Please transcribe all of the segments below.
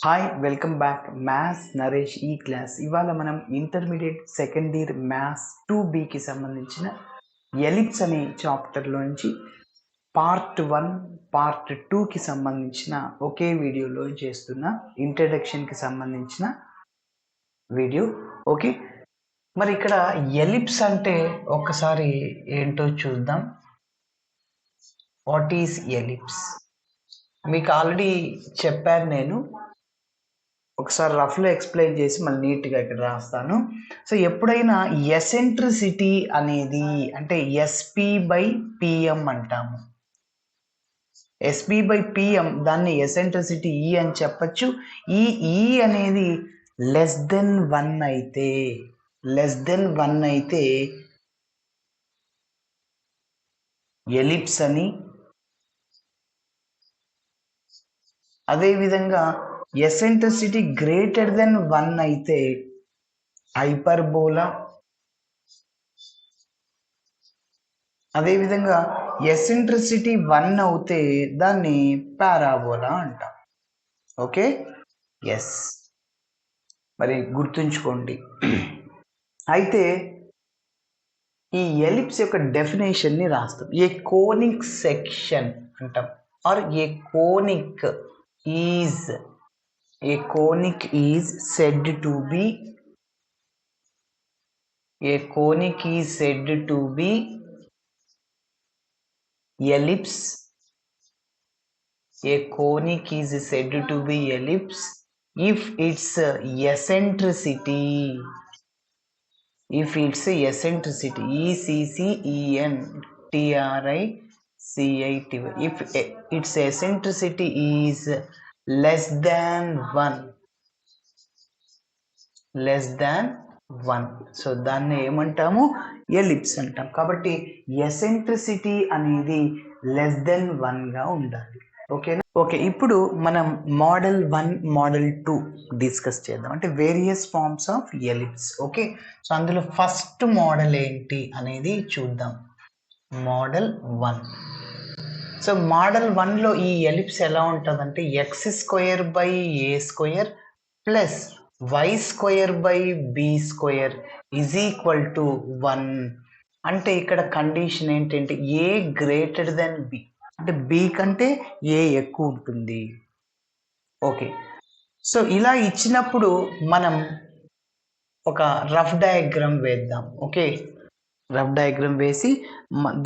Hi welcome back maths Naresh ఈ class. ఇవాళ మనం ఇంటర్మీడియట్ సెకండ్ ఇయర్ మ్యాథ్స్ 2Bకి సంబంధించిన ఎలిప్స్ అనే చాప్టర్లో నుంచి పార్ట్ 1 పార్ట్ 2కి సంబంధించిన ఒకే వీడియోలో చేస్తున్న ఇంట్రడక్షన్కి సంబంధించిన వీడియో. ఓకే, మరి ఇక్కడ ఎలిప్స్ అంటే ఒక్కసారి ఏంటో చూద్దాం. What is ellipse? మీకు ఆల్రెడీ చెప్పాను నేను, ఒకసారి రఫ్లో ఎక్స్ప్లెయిన్ చేసి మళ్ళీ నీట్గా ఇక్కడ రాస్తాను. సో ఎప్పుడైనా ఎసెంట్రిసిటీ అనేది అంటే SP/PM అంటాము. SP/PM దాన్ని ఎసెంట్రిసిటీ E అని చెప్పచ్చు. ఈ E అనేది లెస్ దెన్ 1 అయితే ఎలిప్స్ అని, అదేవిధంగా ఎసెంట్రిసిటీ గ్రేటర్ దెన్ 1 అయితే హైపర్బోలా, అదేవిధంగా ఎసెంట్రిసిటీ 1 అవుతే దాన్ని పారాబోలా అంటాం. ఓకే, ఎస్, మరి గుర్తుంచుకోండి. అయితే ఈ ఎలిప్స్ యొక్క డెఫినేషన్ని రాస్తాం. ఏ కోనిక్ సెక్షన్ అంటాం, or a conic is said to be ellipse. A conic is said to be ellipse if its eccentricity if its eccentricity is less than 1, so దాన్ని ఏమంటాము? ఎలిప్స్ అంటాం. కాబట్టి ఎసెంట్రిసిటీ అనేది less than 1గా ఉండాలి. ఓకేనా? Okay, ఇప్పుడు మనం మోడల్ 1 మోడల్ 2 డిస్కస్ చేద్దాం, అంటే various forms of ellipse. Okay, so అందులో ఫస్ట్ మోడల్ ఏంటి అనేది చూద్దాం. మోడల్ 1. సో మోడల్ 1లో ఈ ఎలిప్స్ ఎలా ఉంటుందంటే x² plus y² is equal to 1. అంటే ఇక్కడ కండిషన్ ఏంటంటే ఏ గ్రేటర్ దెన్ బి, అంటే బి కంటే ఏ ఎక్కువ ఉంటుంది. ఓకే, సో ఇలా ఇచ్చినప్పుడు మనం ఒక రఫ్ డయాగ్రామ్ వేద్దాం. ఓకే, రఫ్ డయాగ్రామ్ వేసి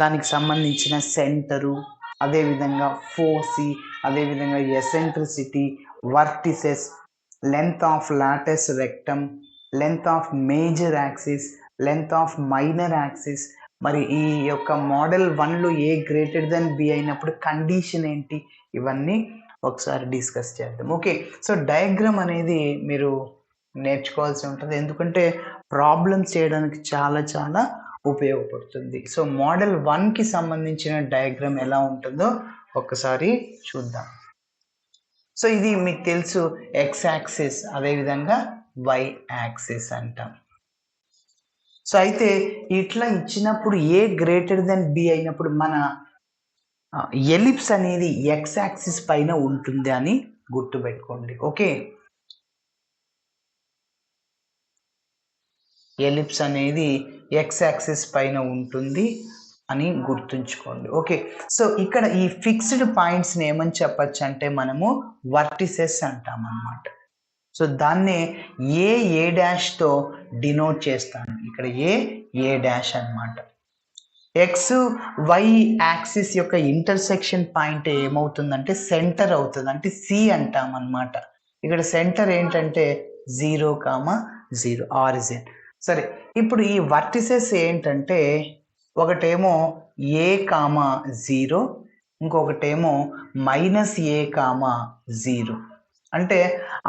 దానికి సంబంధించిన సెంటరు, అదేవిధంగా ఫోసి, అదేవిధంగా eccentricity, vertices, length of latus rectum, length of major axis, length of minor axis. మరి ఈ యొక్క మోడల్ 1లో ఏ గ్రేటర్ దెన్ బి అయినప్పుడు కండిషన్ ఏంటి, ఇవన్నీ ఒకసారి డిస్కస్ చేద్దాం. ఓకే, సో డయాగ్రామ్ అనేది మీరు నేర్చుకోవాల్సి ఉంటుంది, ఎందుకంటే ప్రాబ్లమ్స్ చేయడానికి చాలా ఉపయోగపడుతుంది. సో మోడల్ 1కి సంబంధించిన డయాగ్రామ్ ఎలా ఉంటుందో ఒకసారి చూద్దాం. సో ఇది మీకు తెలుసు, ఎక్స్ యాక్సిస్, అదేవిధంగా వై యాక్సిస్ అంటాం. సో అయితే ఇట్లా ఇచ్చినప్పుడు ఏ గ్రేటర్ దెన్ బి అయినప్పుడు మన ఎలిప్స్ అనేది ఎక్స్ యాక్సిస్ పైన ఉంటుంది అని గుర్తుపెట్టుకోండి. ఓకే, ఎలిప్స్ అనేది ఎక్స్ యాక్సిస్ పైన ఉంటుంది అని గుర్తుంచుకోండి. ఓకే, సో ఇక్కడ ఈ ఫిక్స్డ్ పాయింట్స్ని ఏమని చెప్పచ్చు అంటే మనము వర్టిసెస్ అంటాం అన్నమాట. సో దాన్నే ఏ డాష్తో డినోట్ చేస్తాను. ఇక్కడ ఏ డాష్ అన్నమాట. ఎక్స్ వై యాక్సిస్ యొక్క ఇంటర్సెక్షన్ పాయింట్ ఏమవుతుందంటే సెంటర్ అవుతుంది, అంటే సి అంటాం అన్నమాట. ఇక్కడ సెంటర్ ఏంటంటే 0,0 ఆరిజిన్. సరే, ఇప్పుడు ఈ వర్టిసెస్ ఏంటంటే ఒకటేమో A,0, ఇంకొకటేమో -A,0. అంటే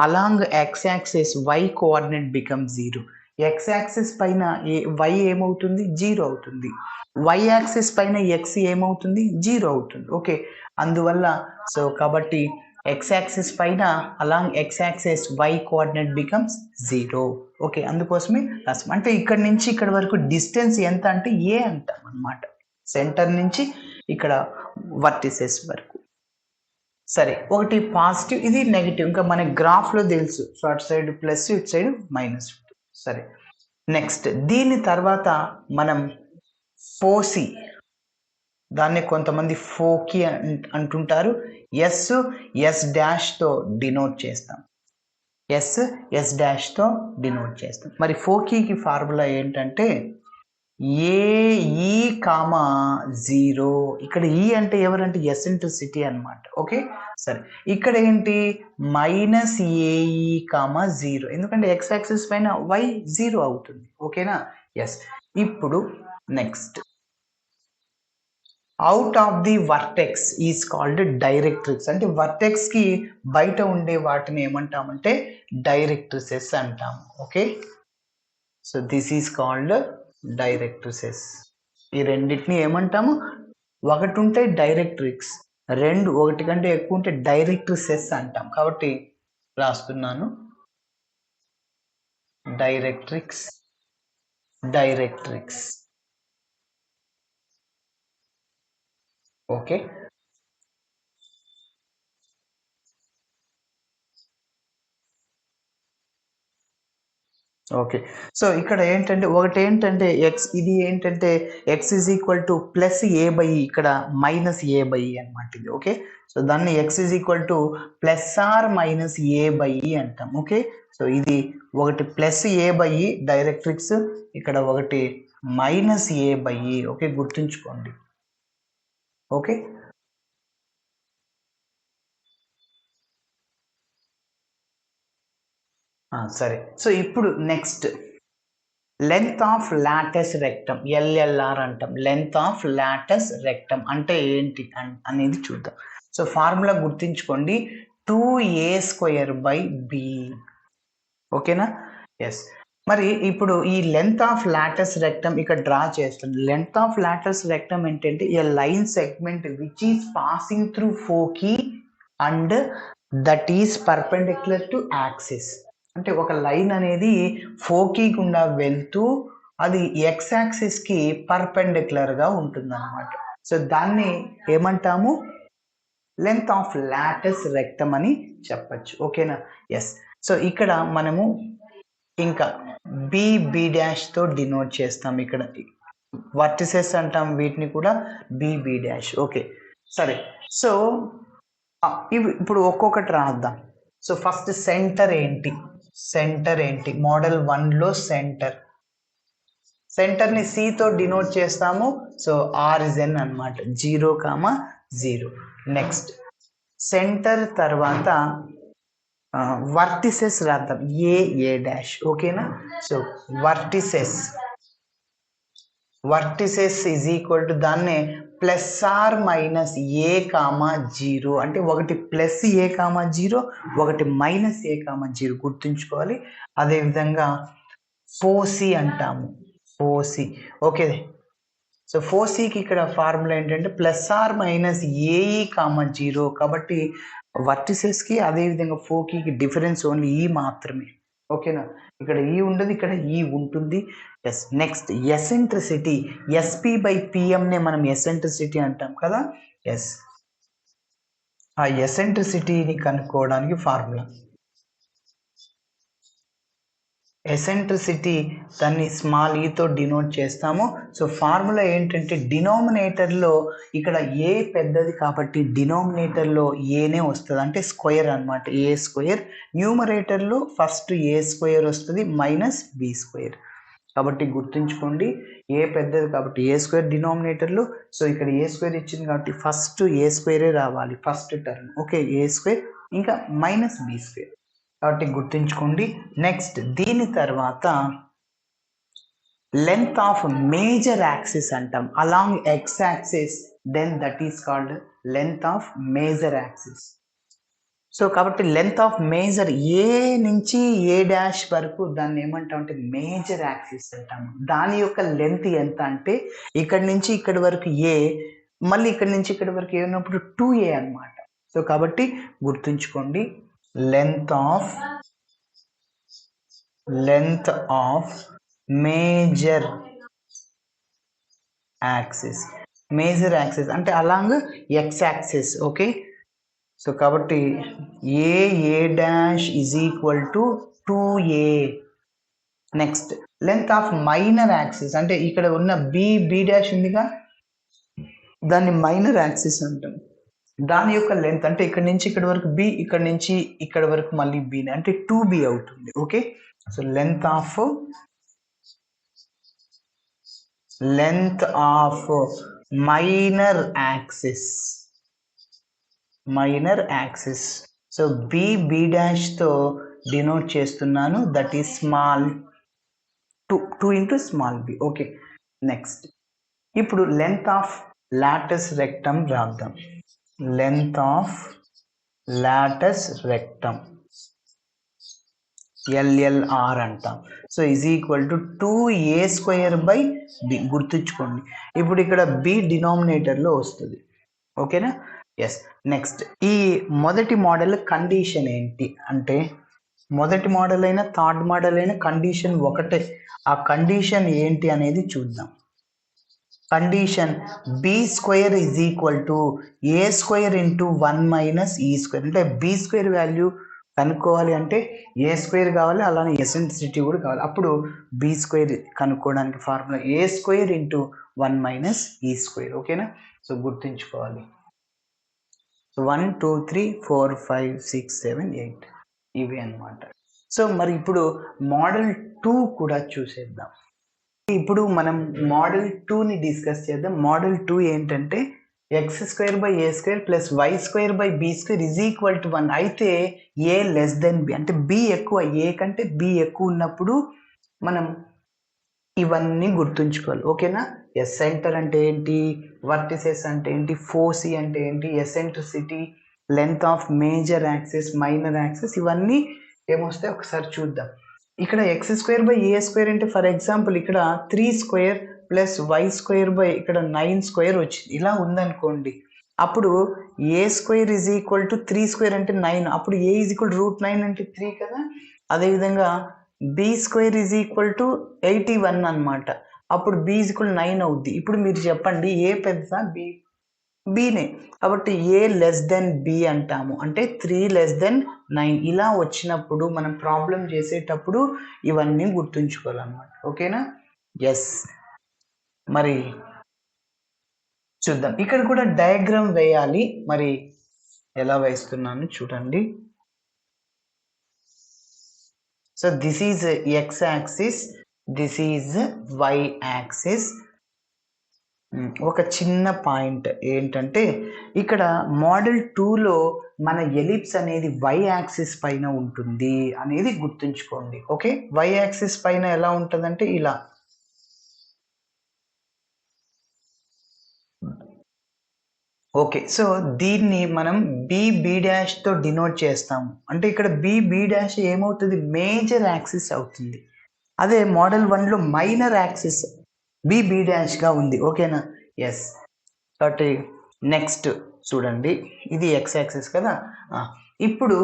along X axis Y coordinate become 0. X axis పైన వై ఏమవుతుంది? 0 అవుతుంది. వై యాక్సిస్ పైన ఎక్స్ ఏమవుతుంది? 0 అవుతుంది. ఓకే, అందువల్ల సో కాబట్టి ఎక్స్ యాక్సిస్ పైన along X axis Y coordinate becomes 0. Okay, అందుకోసమే రాస్తాం. అంటే ఇక్కడ నుంచి ఇక్కడ వరకు డిస్టెన్స్ ఎంత అంటే ఏ అంటాం అన్నమాట, సెంటర్ నుంచి ఇక్కడ వర్టిసెస్ వరకు. సరే, ఒకటి పాజిటివ్, ఇది నెగిటివ్, ఇంకా మన గ్రాఫ్లో తెలుసు. సో అటు సైడ్ ప్లస్, ఇటు సైడ్ మైనస్. సరే, నెక్స్ట్ దీని తర్వాత మనం ఫోసి, దాన్ని కొంతమంది ఫోకి అంటుంటారు. ఎస్ డాష్తో డినోట్ చేస్తాం. ఎస్ డాష్తో డినోట్ చేస్తాం. మరి ఫోకీకి ఫార్ములా ఏంటంటే ఏఈ కామా 0. ఇక్కడ ఈ అంటే ఎవరంటే ఎసెంట్రిసిటీ అనమాట. ఓకే, సరే, ఇక్కడ ఏంటి మైనస్ ఏఈ కామా 0, ఎందుకంటే ఎక్స్ యాక్సిస్ పైన వై 0 అవుతుంది. ఓకేనా? ఎస్. ఇప్పుడు next, out of the vertex is called directrix. అంటే వర్టెక్స్ కి బయట ఉండే వాటిని ఏమంటామంటే డైరెక్ట్రిసెస్ అంటాము. Okay, so this is called directrices. ఈ రెండింటిని ఏమంటాము? ఒకటి ఉంటే డైరెక్ట్రిక్స్, రెండు ఒకటి కంటే ఎక్కువ ఉంటే డైరెక్ట్రిసెస్ అంటాం. కాబట్టి రాస్తున్నాను, డైరెక్ట్రిక్స్. Okay, okay. సో ఇక్కడ ఏంటంటే ఒకటి ఏంటంటే ఎక్స్, ఇది ఏంటంటే x is equal to plus a by, ఇక్కడ మైనస్ ఏ బై అనమాట ఇది. ఓకే, సో దాన్ని x is equal to plus or minus a by అంటాం. ఓకే, సో ఇది ఒకటి ప్లస్ ఏ బై డైరెక్ట్రిక్స్, ఇక్కడ ఒకటి మైనస్ ఏ బై. ఓకే, గుర్తుంచుకోండి. ఓకే, సరే. సో ఇప్పుడు next, length of latus rectum, LLR అంటాం. లెంత్ ఆఫ్ లాటస్ రెక్టమ్ అంటే ఏంటి అనేది చూద్దాం. సో ఫార్ములా గుర్తుంచుకోండి, 2a² b. ఓకేనా? ఎస్. మరి ఇప్పుడు ఈ లెంత్ ఆఫ్ లాటస్ రెక్టమ్ ఇక్కడ డ్రా చేస్తుంది. లెంత్ ఆఫ్ లాటస్ రెక్టమ్ ఏంటంటే a line segment which is passing through foci and that is perpendicular to axis. అంటే ఒక లైన్ అనేది ఫోకీ గుండా వెళ్తూ అది ఎక్స్ యాక్సిస్ కి పర్పెండిక్యులర్ గా ఉంటుంది అనమాట. సో దాన్ని ఏమంటాము? లెంత్ ఆఫ్ లాటస్ రెక్టమ్ అని చెప్పచ్చు. ఓకేనా? ఎస్. సో ఇక్కడ మనము ఇంకా బి డాష్ తో డినోట్ చేస్తాం. ఇక్కడ వర్టిసెస్ అంటాం వీటిని కూడా బి డాష్. ఓకే, సరే. సో ఇప్పుడు ఒక్కొక్కటి రాద్దాం. సో ఫస్ట్ సెంటర్ ఏంటి? మోడల్ 1లో సెంటర్ ని C తో డినోట్ చేస్తాము. సో ఆరిజిన్ అన్నమాట, 0,0. నెక్స్ట్ సెంటర్ తర్వాత వర్టిసెస్ రాద్దాం, ఏ డాష్. ఓకేనా? So vertices is equal to దాన్నే ప్లస్ ఆర్ మైనస్ a,0, అంటే ఒకటి ప్లస్ a,0, ఒకటి మైనస్ a,0 గుర్తుంచుకోవాలి. అదేవిధంగా ఫోసి అంటాము, ఫోసి. ఓకే, సో ఫోసికి ఇక్కడ ఫార్ములా ఏంటంటే ప్లస్ ఆర్ మైనస్ a,0. కాబట్టి వర్టిసెస్కి అదేవిధంగా ఫోకీకి డిఫరెన్స్ ఓన్లీ ఈ మాత్రమే. ఓకేనా? ఇక్కడ ఈ ఉండదు, ఇక్కడ ఈ ఉంటుంది. ఎస్. నెక్స్ట్ ఎసెంట్రిసిటీ, SP/PM మనం ఎసెంట్రిసిటీ అంటాం కదా. ఎస్, ఆ ఎసెంట్రిసిటీని కనుక్కోవడానికి ఫార్ములా, ఎసెంట్రిసిటీ దాన్ని స్మాల్ ఈతో డినోట్ చేస్తాము. సో ఫార్ములా ఏంటంటే డినోమినేటర్లో ఇక్కడ ఏ పెద్దది కాబట్టి డినోమినేటర్లో ఏనే వస్తుంది, అంటే స్క్వేర్ అనమాట, A². న్యూమరేటర్లో ఫస్ట్ A² వస్తుంది మైనస్ B². కాబట్టి గుర్తుంచుకోండి, ఏ పెద్దది కాబట్టి A² డినోమినేటర్లో. సో ఇక్కడ A² ఇచ్చింది కాబట్టి ఫస్ట్ A² రావాలి, ఫస్ట్ టర్మ్. ఓకే, A² ఇంకా మైనస్ B². కాబట్టి గుర్తుంచుకోండి. నెక్స్ట్ దీని తర్వాత లెంత్ ఆఫ్ మేజర్ యాక్సిస్ అంటాం, along X axis, then that is called length of major axis. So కాబట్టి లెంత్ ఆఫ్ మేజర్ ఏ నుంచి ఏ డాష్ వరకు దాన్ని ఏమంటాం అంటే మేజర్ యాక్సిస్ అంటాము. దాని యొక్క లెంత్ ఎంత అంటే ఇక్కడి నుంచి ఇక్కడి వరకు ఏ, మళ్ళీ ఇక్కడి నుంచి ఇక్కడి వరకు ఏ ఉన్నప్పుడు 2a అనమాట. సో కాబట్టి గుర్తుంచుకోండి, length of major axis అంటే along x axis. Okay, so కాబట్టి a dash is equal to 2a. Next length of minor axis అంటే ఇక్కడ ఉన్న బి డాష్ ఉందిగా, దాన్ని మైనర్ యాక్సిస్ అంటాం. దాని యొక్క లెంత్ అంటే ఇక్కడ నుంచి ఇక్కడ వరకు బి, ఇక్కడ నుంచి ఇక్కడ వరకు మళ్ళీ బి అంటే 2b అవుతుంది. Okay, so length of minor axis. So b dash తో డినోట్ చేస్తున్నాను, that is small 2 into small b. Okay, next ఇప్పుడు లెంత్ ఆఫ్ లాటస్ రెక్టమ్ రాద్దాం. Length of latus rectum LLR అంటాం. So is equal to 2a² b. గుర్తుంచుకోండి, ఇప్పుడు ఇక్కడ B డినామినేటర్లో వస్తుంది. ఓకేనా? ఎస్. నెక్స్ట్ ఈ మొదటి మోడల్ కండిషన్ ఏంటి అంటే, మొదటి మోడల్ అయినా థర్డ్ మోడల్ అయినా కండిషన్ ఒకటే. ఆ కండిషన్ ఏంటి అనేది చూద్దాం. Condition b² is equal to a² into 1 - e². అంటే b² వాల్యూ కనుక్కోవాలి అంటే a² కావాలి, అలానే ఎసెంట్రిసిటీ కూడా కావాలి. అప్పుడు b² కనుక్కోవడానికి ఫార్ములా a² ఇంటూ 1 - e². ఓకేనా? సో గుర్తుంచుకోవాలి. 1 2 3 4 5 6 7 8 ఇవి అన్నమాట. సో మరి ఇప్పుడు మోడల్ 2 కూడా చూసేద్దాం. ఇప్పుడు మనం మోడల్ 2ని డిస్కస్ చేద్దాం. మోడల్ 2 ఏంటంటే x² / a² plus y² / b² is equal to 1. అయితే a లెస్ దెన్ b అంటే b ఎక్కువ, a కంటే b ఎక్కువ ఉన్నప్పుడు మనం ఇవన్నీ గుర్తుంచుకోవాలి. ఓకేనా? ఎస్ సెంటర్ అంటే ఏంటి, వర్టిసెస్ అంటే ఏంటి, ఫోసి అంటే ఏంటి, eccentricity, length of major axis, minor axis, ఇవన్నీ ఏమొస్తాయి ఒకసారి చూద్దాం. ఇక్కడ x² / a² అంటే ఫర్ ఎగ్జాంపుల్ ఇక్కడ 3² ప్లస్ y² ఇక్కడ 9² వచ్చింది. ఇలా ఉందనుకోండి, అప్పుడు a² ఈజ్ ఈక్వల్ టు 3² అంటే 9. అప్పుడు a ఈజ్ ఈక్వల్ √9 అంటే 3 కదా. అదేవిధంగా b² ఈజ్ ఈక్వల్ టు 81 అనమాట. అప్పుడు b ఈజ్ ఈక్వల్ 9 అవుద్ది. ఇప్పుడు మీరు చెప్పండి, ఏ పెద్ద బీనే. కాబట్టి ఏ లెస్ దెన్ బి అంటాము, అంటే 3 లెస్ దెన్ 9. ఇలా వచ్చినప్పుడు మనం ప్రాబ్లం చేసేటప్పుడు ఇవన్నీ గుర్తుంచుకోవాలన్నమాట. ఓకేనా? ఎస్. మరి చూద్దాం, ఇక్కడ కూడా డయాగ్రామ్ వేయాలి. మరి ఎలా వేస్తున్నాను చూడండి. So this is x axis, this is y axis. ఒక చిన్న పాయింట్ ఏంటంటే, ఇక్కడ మోడల్ 2లో మన ఎలిప్స్ అనేది y యాక్సిస్ పైన ఉంటుంది అనేది గుర్తుంచుకోండి. ఓకే, y యాక్సిస్ పైన ఎలా ఉంటుందంటే ఇలా. ఓకే, సో దీన్ని మనం b' తో డినోట్ చేస్తాము. అంటే ఇక్కడ b' ఏమవుతుంది, మేజర్ యాక్సిస్ అవుతుంది. అదే మోడల్ 1లో మైనర్ యాక్సిస్ b' గా ఉంది. ఓకేనా? ఎస్. కాబట్టి నెక్స్ట్ చూడండి, ఇది x యాక్సిస్ కదా. ఇప్పుడు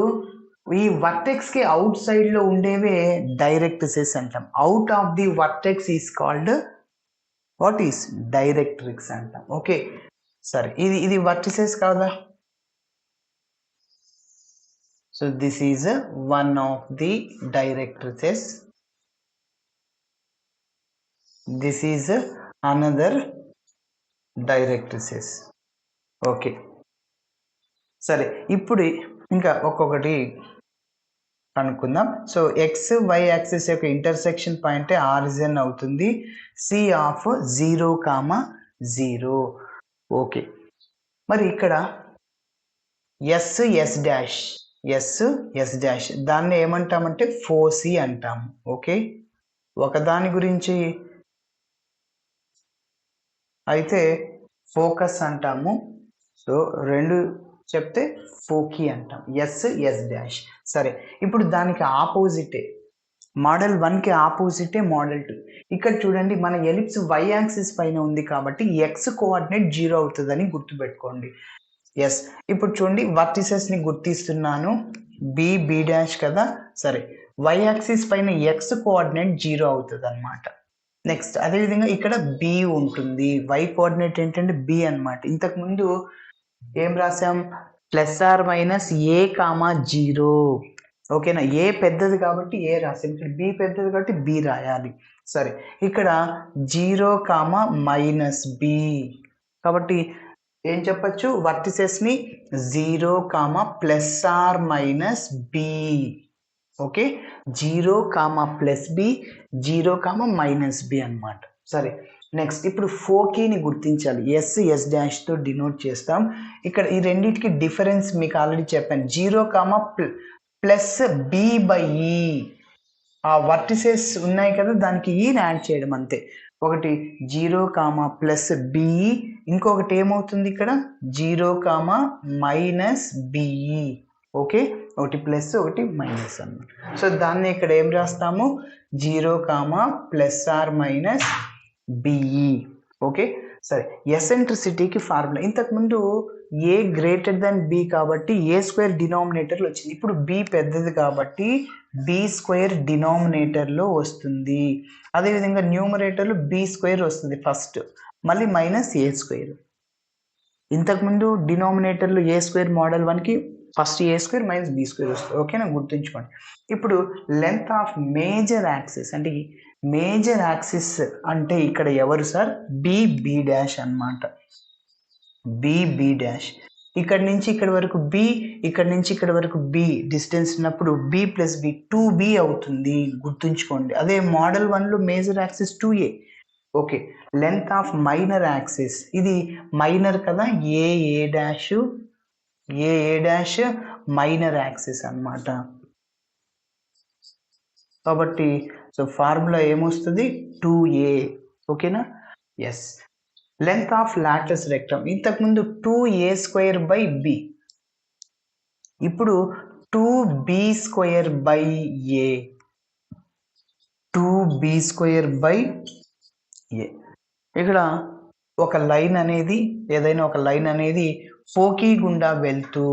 ఈ వర్టెక్స్ కి అవుట్ సైడ్ లో ఉండేవే డైరెక్ట్రిసెస్ అంటాం. Out of the vertex is called what is directrix అంటాం. ఓకే, సరే, ఇది వర్టిసెస్ కాదా. So this is one of the directrices, this is another directrices. Okay, సరే, ఇప్పుడు ఇంకా ఒక్కొక్కటి కనుక్కుందాం. సో ఎక్స్ వై యాక్సిస్ యొక్క ఇంటర్సెక్షన్ పాయింట్ ఆరిజిన్ అవుతుంది, సి ఆఫ్ 0, 0. ఓకే, మరి ఇక్కడ ఎస్ డాష్ దాన్ని ఏమంటామంటే ఫోసి అంటాము. ఓకే, ఒకదాని గురించి అయితే ఫోకస్ అంటాము. సో రెండు చెప్తే ఫోకీ అంటాం. Yes dash. సరే, ఇప్పుడు దానికి ఆపోజిటే మోడల్ 1కి ఆపోజిటే మోడల్ 2. ఇక్కడ చూడండి, మన ఎలిప్స్ y యాక్సిస్ పైన ఉంది కాబట్టి x కోఆర్డినేట్ 0 అవుతుందని గుర్తుపెట్టుకోండి. ఎస్. ఇప్పుడు చూడండి, వర్టిసెస్ ని గుర్తిస్తున్నాను, b' కదా. సరే, y యాక్సిస్ పైన x కోఆర్డినేట్ 0 అవుతుంది అనమాట. నెక్స్ట్ అదేవిధంగా ఇక్కడ b ఉంటుంది, y కోఆర్డినేట్ ఏంటంటే b అనమాట. ఇంతకు ముందు ఏం రాసాం, plus or minus a comma 0. ఓకేనా, ఏ పెద్దది కాబట్టి ఏ రాసాం, ఇక్కడ బి పెద్దది కాబట్టి బి రాయాలి. సరే, ఇక్కడ 0 కామా మైనస్ బి కాబట్టి ఏం చెప్పచ్చు, వర్టిసెస్ని 0 comma plus or minus b. Okay, 0 comma plus b, 0 comma minus b అనమాట. సరే, నెక్స్ట్ ఇప్పుడు ఫోకీని గుర్తించాలి. ఎస్ డాష్తో డినోట్ చేస్తాం. ఇక్కడ ఈ రెండింటికి డిఫరెన్స్ మీకు ఆల్రెడీ చెప్పాను. 0 కామా ప్లస్ బి బై ఈ, ఆ వర్టిసెస్ ఉన్నాయి కదా దానికి ఈని యాడ్ చేయడం అంతే. ఒకటి 0 కామా ప్లస్ బిఈ, ఇంకొకటి ఏమవుతుంది ఇక్కడ 0 కామా మైనస్ బిఈ. ఓకే, ఒకటి ప్లస్ ఒకటి మైనస్ అన్నమాట. సో దాన్ని ఇక్కడ ఏం రాస్తాము, 0 comma plus or minus b e. Okay, సరే, ఎసెంట్రిసిటీకి ఫార్ములా ఇంతకుముందు ఏ గ్రేటర్ దెన్ బి కాబట్టి ఏ స్క్వేర్ డినామినేటర్లో వచ్చింది. ఇప్పుడు బి పెద్దది కాబట్టి బి స్క్వేర్ డినామినేటర్లో వస్తుంది. అదేవిధంగా న్యూమరేటర్లో బి స్క్వేర్ వస్తుంది ఫస్ట్, మళ్ళీ మైనస్ ఏ స్క్వేర్. ఇంతకుముందు డినామినేటర్లో ఏ స్క్వేర్ మోడల్ 1కి first a square minus b square వస్తుంది. ఓకేనా, గుర్తుంచుకోండి. ఇప్పుడు లెంత్ ఆఫ్ మేజర్ యాక్సిస్ అంటే మేజర్ యాక్సిస్ అంటే ఇక్కడ ఎవరు సార్, బి డాష్ అనమాట. బి డాష్ ఇక్కడ నుంచి ఇక్కడ వరకు బి, ఇక్కడ నుంచి ఇక్కడ వరకు బి డిస్టెన్స్ ఉన్నప్పుడు బి ప్లస్ బి 2b అవుతుంది, గుర్తుంచుకోండి. అదే మోడల్ 1లో major axis 2a. Okay, length of minor axis, ఇది మైనర్ కదా, ఏ డాష్ మైనర్ యాక్సిస్ అన్నమాట. కాబట్టి సో ఫార్ములా ఏమొస్తుంది, 2a. ఓకేనా, yes. Length of latus rectum ఇంతకుముందు 2a స్క్వేర్ బై బి, ఇప్పుడు 2b square by a, 2b square by a. ఇక్కడ ఒక లైన్ అనేది, ఏదైనా ఒక లైన్ అనేది ఫోకీ గుండా వెళ్తూ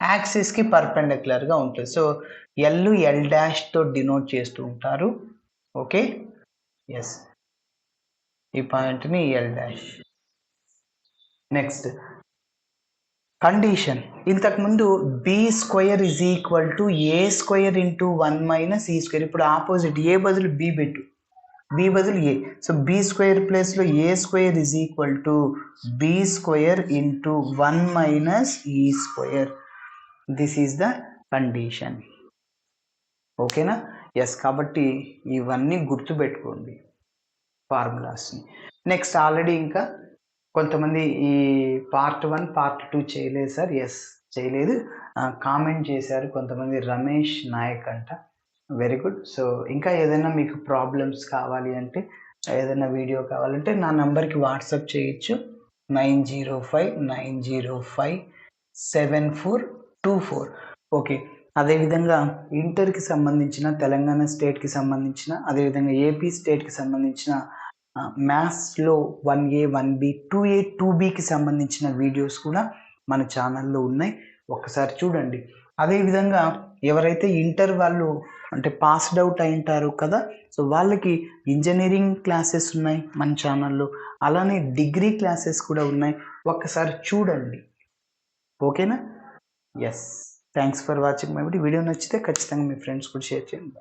యాక్సిస్కి పర్పెండిక్యులర్గా ఉంటుంది. సో ఎల్ డాష్తో డినోట్ చేస్తూ ఉంటారు. ఓకే, ఎస్, ఈ పాయింట్ని ఎల్ డాష్. నెక్స్ట్ కండిషన్, ఇంతకుముందు b square is equal to a square into 1 minus e square. ఇప్పుడు ఆపోజిట్, ఏ బదులు బి పెట్టు, బి బదులు ఏ. సో బి స్క్వేర్ ప్లేస్లో a square is equal to b square into 1 minus e square. This is the condition. ఓకేనా, yes. కాబట్టి ఇవన్నీ గుర్తుపెట్టుకోండి ఫార్ములాస్ని. Next already ఇంకా కొంతమంది ఈ పార్ట్ 1 పార్ట్ 2 చేయలేదు సార్. ఎస్, చేయలేదు, కామెంట్ చేశారు కొంతమంది, రమేష్ నాయక్ అంట. Very good. సో ఇంకా ఏదైనా మీకు ప్రాబ్లమ్స్ కావాలి అంటే, ఏదైనా వీడియో కావాలంటే నా నంబర్కి వాట్సాప్ చేయొచ్చు, 9059057424. ఓకే, అదేవిధంగా ఇంటర్కి సంబంధించిన, తెలంగాణ స్టేట్కి సంబంధించిన, అదేవిధంగా ఏపీ స్టేట్కి సంబంధించిన మ్యాథ్స్లో 1A 1B 2A 2Bకి సంబంధించిన వీడియోస్ కూడా మన ఛానల్లో ఉన్నాయి, ఒక్కసారి చూడండి. అదేవిధంగా ఎవరైతే ఇంటర్ వాళ్ళు అంటే పాస్డ్ అవుట్ అయింటారు కదా, సో వాళ్ళకి ఇంజనీరింగ్ క్లాసెస్ ఉన్నాయి మన ఛానల్లో, అలానే డిగ్రీ క్లాసెస్ కూడా ఉన్నాయి, ఒక్కసారి చూడండి. ఓకేనా, yes. Thanks for watching my video. నచ్చితే ఖచ్చితంగా మీ ఫ్రెండ్స్ కూడా షేర్ చేయండి.